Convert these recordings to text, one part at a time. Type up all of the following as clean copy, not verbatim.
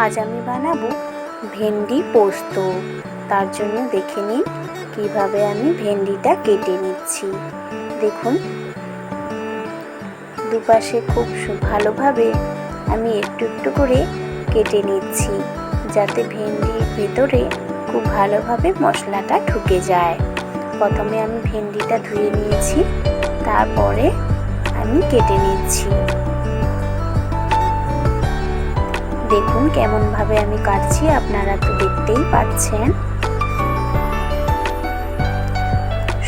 আজ আমি বানাবো ভেন্ডি পোস্ত। তার জন্য দেখে নিন কিভাবে আমি ভেন্ডিটা কেটে নিচ্ছি। দেখুন, দুপাশে খুব ভালোভাবে আমি একটু একটু করে কেটে নিচ্ছি, যাতে ভেন্ডির ভেতরে খুব ভালোভাবে মশলাটা ঢুকে যায়। প্রথমে আমি ভেন্ডিটা ধুয়ে নিয়েছি, তারপরে আমি কেটে নিচ্ছি। দেখুন কেমনভাবে আমি কাটছি, আপনারা তো দেখতেই পাচ্ছেন।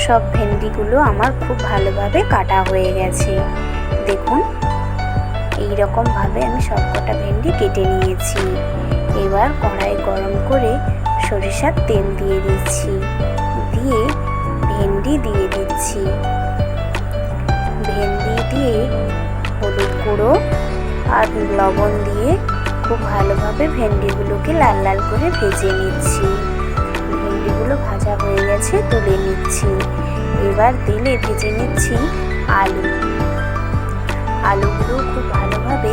সব ভেন্ডিগুলো আমার খুব ভালোভাবে কাটা হয়ে গেছে। দেখুন, এই রকম ভাবে আমি সবকটা ভেন্ডি কেটে নিয়েছি। এবার কড়াই গরম করে সরিষার তেল দিয়ে দিচ্ছি, দিয়ে ভেন্ডি দিয়ে দিচ্ছি। ভেন্ডি দিয়ে হলুদ গুঁড়ো আর লবণ দিয়ে খুব ভালোভাবে ভেন্ডিগুলোকে লাল লাল করে ভেজে নিচ্ছি। ভেন্ডিগুলো ভাজা হয়ে গেছে, তুলে নিচ্ছি। এবার তেলে ভেজে নিচ্ছি আলুগুলো খুব ভালোভাবে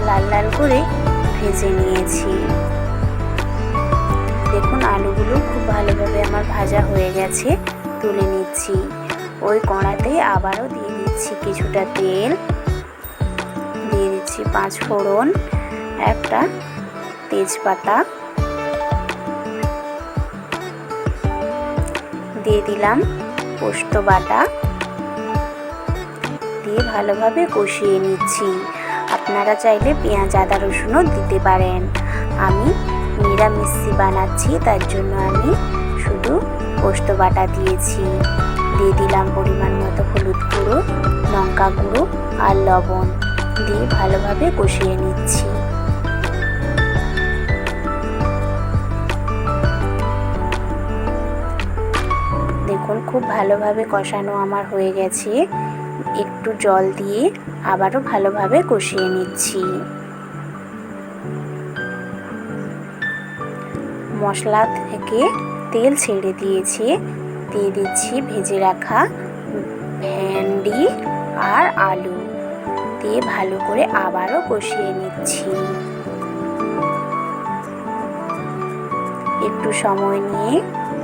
লাল লাল করে ভেজে নিয়েছি। দেখুন, আলুগুলো খুব ভালোভাবে আমার ভাজা হয়ে গেছে, তুলে নিচ্ছি। ওই কড়াতে আবারও দিয়ে দিচ্ছি কিছুটা তেল, দিয়ে দিচ্ছি 5 ফোড়ন, একটা তেজপাতা, দিয়ে দিলাম পোস্ত বাটা, দিয়ে ভালোভাবে কষিয়ে নিচ্ছি। আপনারা চাইলে পেঁয়াজ আদা রসুনও দিতে পারেন। আমি নিরামিষি বানাচ্ছি, তার জন্য আমি শুধু পোস্ত বাটা দিয়েছি। দিয়ে দিলাম পরিমাণ মতো হলুদ গুঁড়ো, লঙ্কা গুঁড়ো আর লবণ, দিয়ে ভালোভাবে কষিয়ে নিচ্ছি। দেখুন, খুব ভালোভাবে কষানো আমার হয়ে গেছে। একটু জল দিয়ে আবারও ভালোভাবে কষিয়ে নিচ্ছি। মশলা থেকে তেল ছেড়ে দিয়েছে, দিয়ে দিচ্ছি ভেজে রাখা ভেন্ডি আর আলু, দিয়ে ভালো করে আবারও কষিয়ে নিচ্ছি। একটু সময় নিয়ে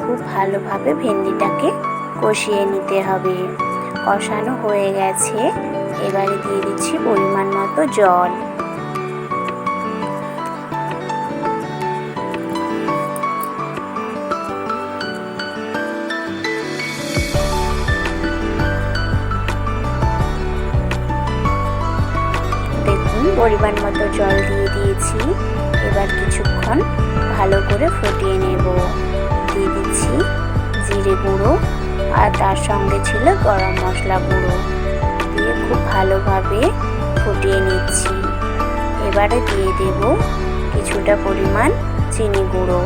খুব ভালোভাবে ভেন্ডিটাকে কষিয়ে নিতে হবে। কষানো হয়ে গেছে, এবারে দিয়ে দিচ্ছি পরিমাণ মতো জল। দেখুন, পরিমাণ মতো জল দিয়ে দিয়েছি। এবার কিছুক্ষণ ভালো করে ফুটিয়ে নেব। দিয়ে দিচ্ছি জিরে গুঁড়ো আর তার সঙ্গে ছিল গরম মশলা গুঁড়ো, দিয়ে খুব ভালোভাবে ফুটিয়ে নিচ্ছি। এবারে দিয়ে দেব কিছুটা পরিমাণ চিনি গুঁড়ো,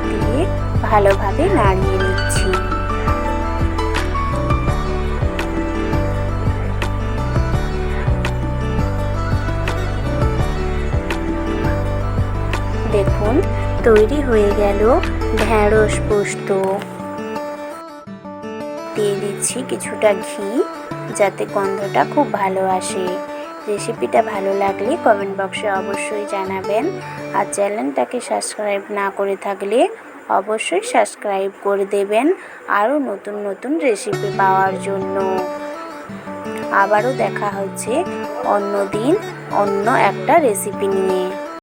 দিয়ে ভালোভাবে নাড়িয়ে নিচ্ছি। দেখুন, তৈরি হয়ে গেল ঢেঁড়স পোস্ত। দিয়ে দিচ্ছি কিছুটা ঘি, যাতে গন্ধটা খুব ভালো আসে। রেসিপিটা ভালো লাগলে কমেন্ট বক্সে অবশ্যই জানাবেন, আর চ্যানেলটাকে সাবস্ক্রাইব না করে থাকলে অবশ্যই সাবস্ক্রাইব করে দেবেন আরও নতুন নতুন রেসিপি পাওয়ার জন্য। আবারও দেখা হচ্ছে অন্য দিন অন্য একটা রেসিপি নিয়ে।